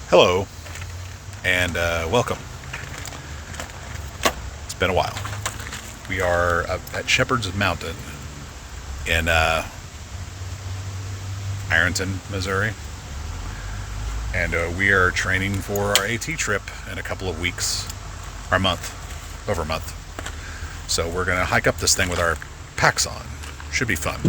Hello, and welcome. It's been a while. We are up at Shepherd's Mountain in Ironton, Missouri, and we are training for our AT trip in a couple of weeks, or a month, over a month. So we're going to hike up this thing with our packs on. Should be fun.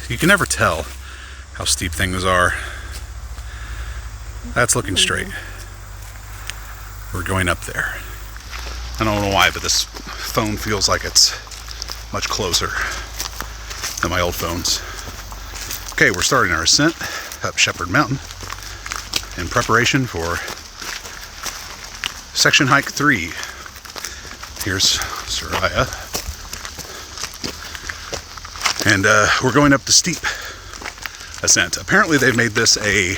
You can never tell how steep things are. That's looking straight. We're going up there. I don't know why, but this phone feels like it's much closer than my old phones. Okay, we're starting our ascent up Shepherd Mountain in preparation for section hike 3. Here's Soraya. And we're going up the steep ascent. Apparently they've made this a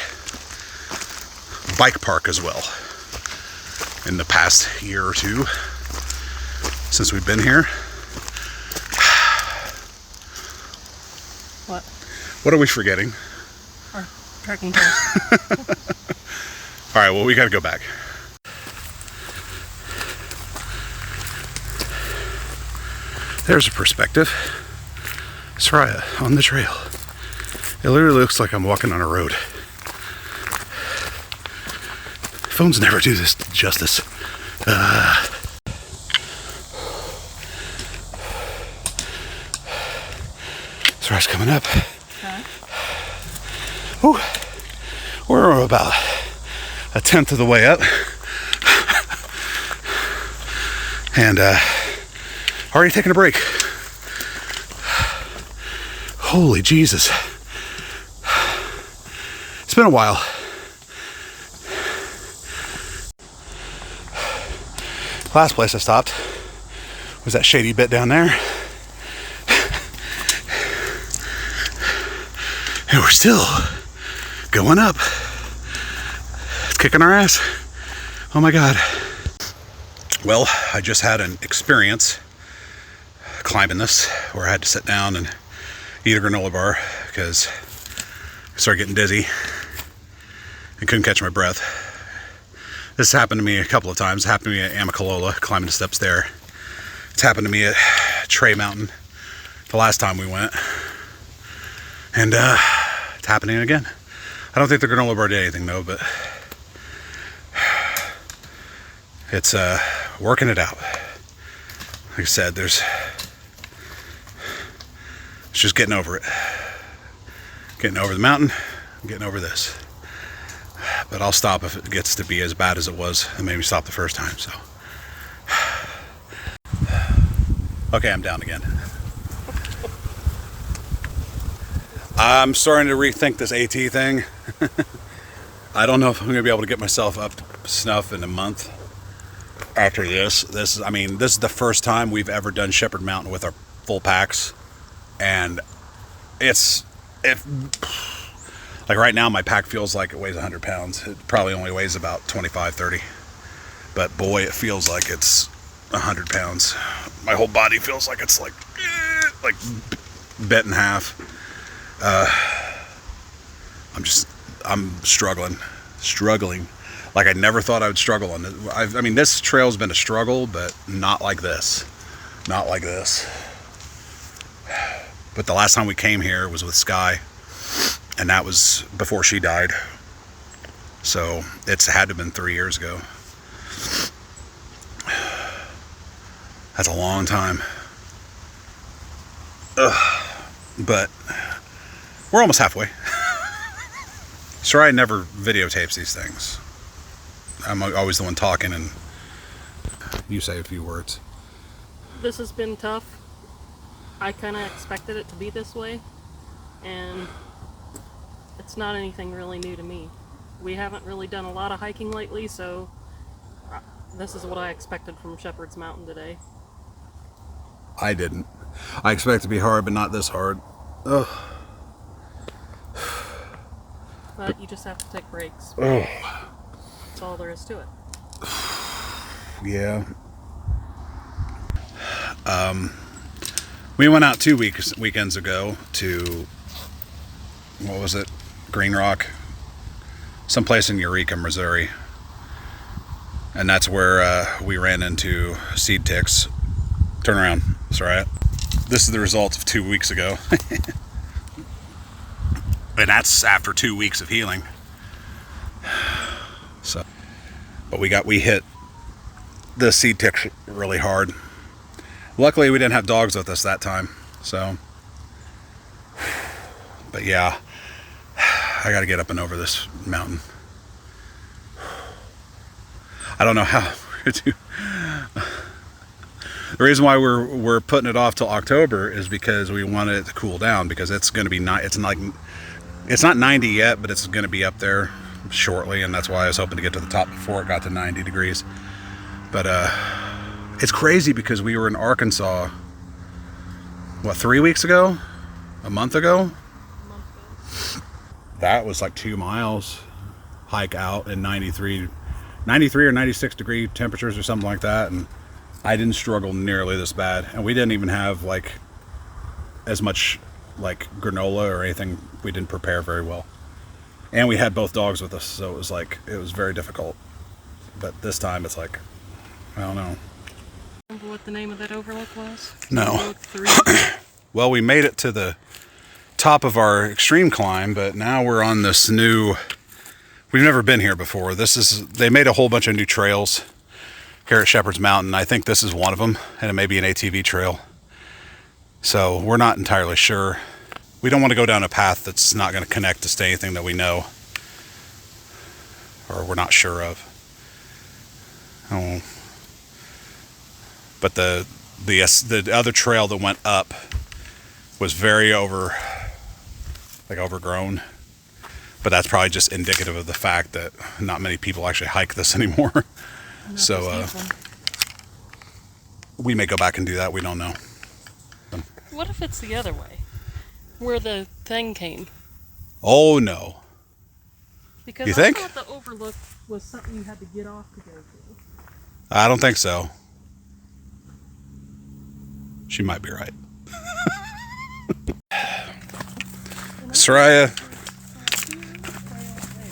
bike park as well in the past year or two since we've been here. What? What are we forgetting? Our trekking post. All right, well, we got to go back. There's a perspective. Soraya on the trail. It literally looks like I'm walking on a road. Phones never do this justice. Soraya's coming up. Huh? Ooh, we're about a tenth of the way up. And already taking a break. Holy Jesus. It's been a while. Last place I stopped was that shady bit down there. And we're still going up. It's kicking our ass. Oh my God. Well, I just had an experience climbing this where I had to sit down and eat a granola bar because I started getting dizzy and couldn't catch my breath. This happened to me a couple of times. It happened to me at Amicalola, climbing the steps there. It's happened to me at Trey Mountain the last time we went. And it's happening again. I don't think the granola bar did anything though, but it's working it out. Like I said, it's just getting over it. Getting over the mountain, getting over this. But I'll stop if it gets to be as bad as it was and made me stop the first time, so. Okay, I'm down again. I'm starting to rethink this AT thing. I don't know if I'm gonna be able to get myself up to snuff in a month after this. This is the first time we've ever done Shepherd Mountain with our full packs. And like right now my pack feels like it weighs 100 pounds. It probably only weighs about 25, 30. But boy, it feels like it's 100 pounds. My whole body feels like it's like bent in half. I'm struggling. Like I never thought I would struggle on this. This trail's been a struggle, but not like this. Not like this. But the last time we came here was with Sky, and that was before she died. So it's had to have been 3 years ago. That's a long time. But we're almost halfway. Soraya never videotapes these things. I'm always the one talking, and you say a few words. This has been tough. I kind of expected it to be this way, and it's not anything really new to me. We haven't really done a lot of hiking lately, so this is what I expected from Shepherd's Mountain today. I didn't. I expect it to be hard, but not this hard. Ugh. but you just have to take breaks. Oh, That's all there is to it. yeah. We went out 2 weekends ago to, what was it? Green Rock, someplace in Eureka, Missouri. And that's where we ran into seed ticks. Turn around, Soraya. This is the result of 2 weeks ago. And that's after 2 weeks of healing. So, but we hit the seed ticks really hard. Luckily, we didn't have dogs with us that time. So, but yeah, I got to get up and over this mountain. I don't know how we're gonna do. The reason why we're putting it off till October is because we wanted it to cool down, because it's going to be it's not 90 yet, but it's going to be up there shortly, and that's why I was hoping to get to the top before it got to 90 degrees. But it's crazy because we were in Arkansas, what, 3 weeks ago? A month ago? That was like 2 miles hike out in 93 or 96 degree temperatures or something like that, and I didn't struggle nearly this bad. And we didn't even have like as much like granola or anything. We didn't prepare very well, and we had both dogs with us, so it was very difficult. But this time it's like, I don't know. Remember what the name of that overlook was? No. Overlook 3. Well, we made it to the top of our extreme climb, but now we're on this new, we've never been here before. They made a whole bunch of new trails here at Shepherd's Mountain. I think this is one of them, and it may be an ATV trail. So we're not entirely sure. We don't want to go down a path that's not going to connect us to anything that we know or we're not sure of. Oh. But the other trail that went up was very overgrown. But that's probably just indicative of the fact that not many people actually hike this anymore. So we may go back and do that. We don't know. What if it's the other way, where the thing came? Oh no! Because you I think? thought the overlook was something you had to get off to go to. I don't think so. She might be right. Soraya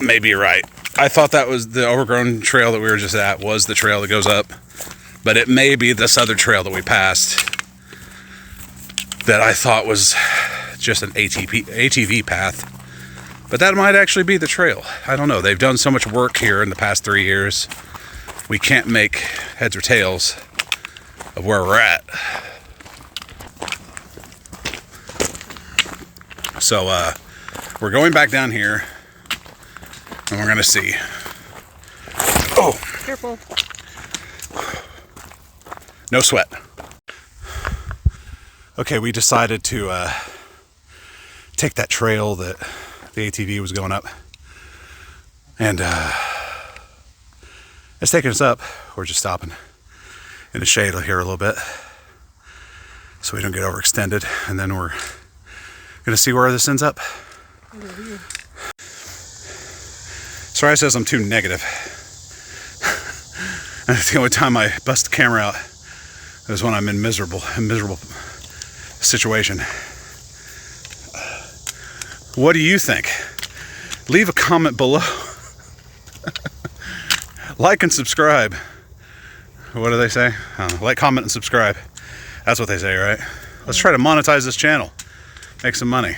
may be right. I thought that was the overgrown trail that we were just at was the trail that goes up, but it may be this other trail that we passed that I thought was just an ATV path. But that might actually be the trail. I don't know. They've done so much work here in the past 3 years. We can't make heads or tails of where we're at. So we're going back down here, and we're gonna see. Oh, Careful. No sweat. Okay, we decided to take that trail that the ATV was going up, and it's taking us up. We're just stopping in the shade here a little bit so we don't get overextended, and then we're gonna see where this ends up. Soraya says I'm too negative. And the only time I bust the camera out is when I'm in a miserable situation. What do you think? Leave a comment below. Like and subscribe. What do they say? Like, comment, and subscribe. That's what they say, right? Let's try to monetize this channel. Make some money.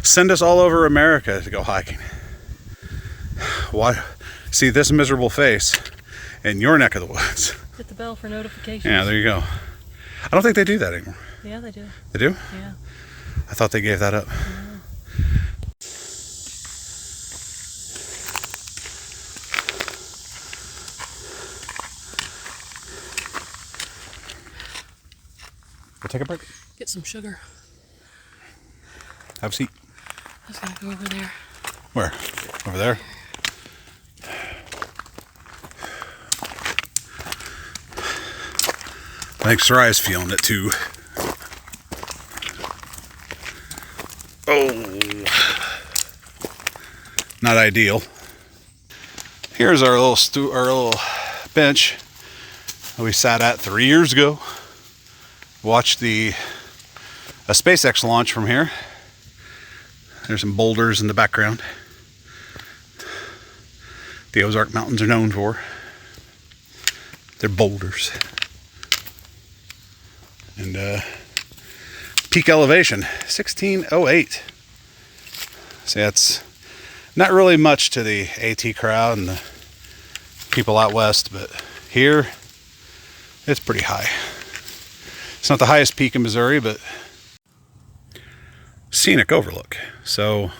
Send us all over America to go hiking. Why? See this miserable face in your neck of the woods. Hit the bell for notifications. Yeah, there you go. I don't think they do that anymore. Yeah, they do. They do? Yeah. I thought they gave that up. Yeah. We'll take a break. Get some sugar. Have a seat. I was gonna go over there. Where? Over there? I think Soraya's feeling it too. Oh. not ideal. Here's our little bench that we sat at 3 years ago. Watched a SpaceX launch from here. There's some boulders in the background. The Ozark Mountains are known for. They're boulders. And peak elevation, 1608. See, that's not really much to the AT crowd and the people out west, but here, it's pretty high. It's not the highest peak in Missouri, but scenic overlook. So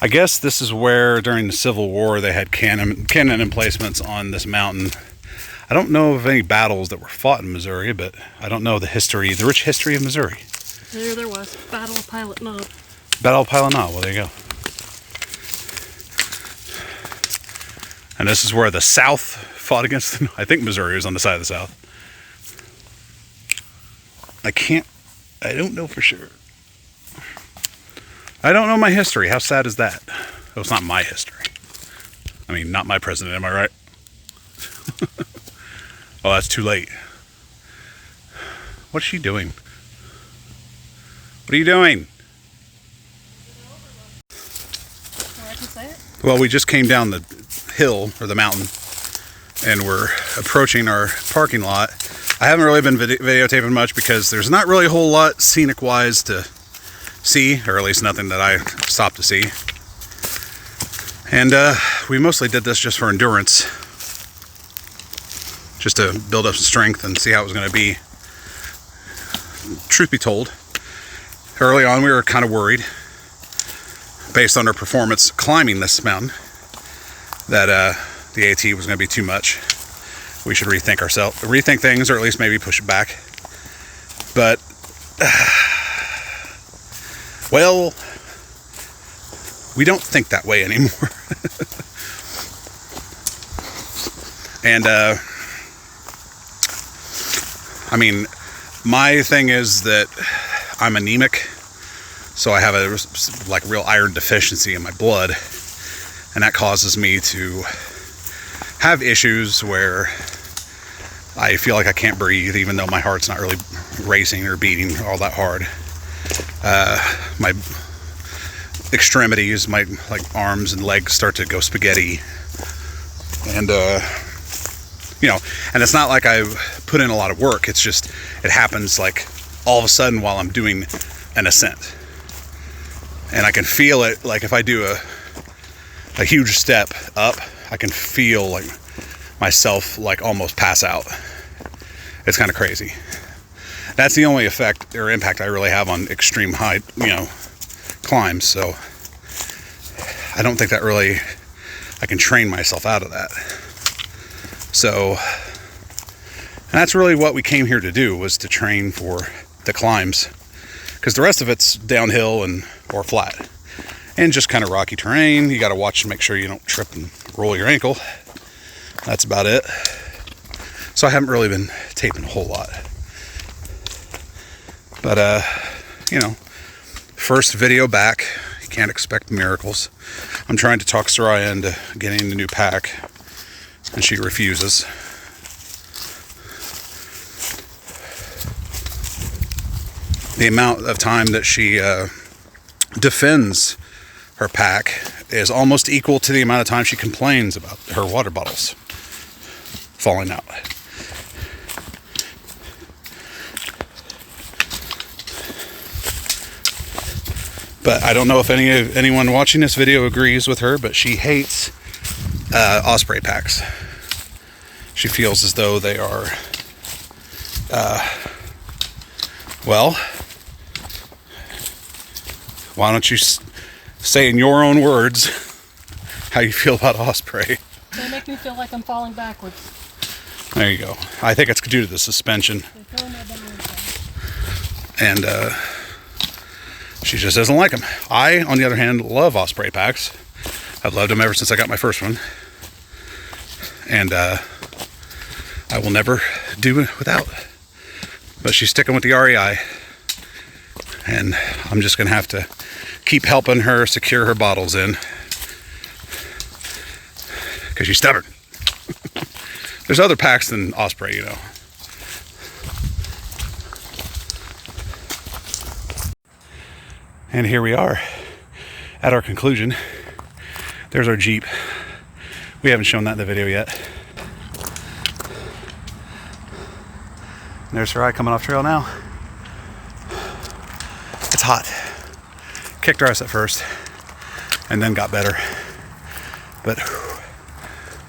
I guess this is where during the Civil War they had cannon emplacements on this mountain. I don't know of any battles that were fought in Missouri, but I don't know the rich history of Missouri. There was. Battle of Pilot Knob. Battle of Pilot Knob. Well, there you go. And this is where the South fought against the... I think Missouri was on the side of the South. I don't know for sure. I don't know my history. How sad is that? Well, it's not my history. I mean, not my president, am I right? Oh, that's too late. What's she doing? What are you doing? Or I can say it. Well, we just came down the hill, or the mountain, and we're approaching our parking lot. I haven't really been videotaping much because there's not really a whole lot scenic-wise to see, or at least nothing that I stopped to see. And we mostly did this just for endurance, just to build up some strength and see how it was going to be. Truth be told, early on we were kind of worried, based on our performance climbing this mountain, that the AT was going to be too much. We should rethink things, or at least maybe push it back. But well, we don't think that way anymore. And I mean, my thing is that I'm anemic, so I have a real iron deficiency in my blood, and that causes me to have issues where I feel like I can't breathe, even though my heart's not really racing or beating all that hard. My extremities, my arms and legs start to go spaghetti, and and it's not like I've put in a lot of work. It's just it happens like all of a sudden while I'm doing an ascent, and I can feel it. Like if I do a huge step up, I can feel like myself almost pass out. It's kind of crazy. That's the only effect or impact I really have on extreme height, climbs. So I don't think that really, I can train myself out of that. So, and that's really what we came here to do, was to train for the climbs, because the rest of it's downhill or flat and just kind of rocky terrain. You got to watch to make sure you don't trip and roll your ankle. That's about it. So I haven't really been taping a whole lot. But, first video back. You can't expect miracles. I'm trying to talk Soraya into getting the new pack, and she refuses. The amount of time that she defends her pack is almost equal to the amount of time she complains about her water bottles falling out. But I don't know if anyone watching this video agrees with her, but she hates Osprey packs. She feels as though they are, well, why don't you say in your own words how you feel about Osprey? They make me feel like I'm falling backwards. There you go. I think it's due to the suspension. And she just doesn't like them. I, on the other hand, love Osprey packs. I've loved them ever since I got my first one. And I will never do it without. But she's sticking with the REI. And I'm just gonna have to keep helping her secure her bottles in because she's stubborn. There's other packs than Osprey, you know. And here we are at our conclusion. There's our Jeep. We haven't shown that in the video yet. There's Sarai coming off trail now. It's hot. Kicked our ass at first and then got better. But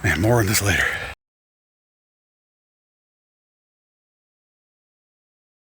man, more on this later.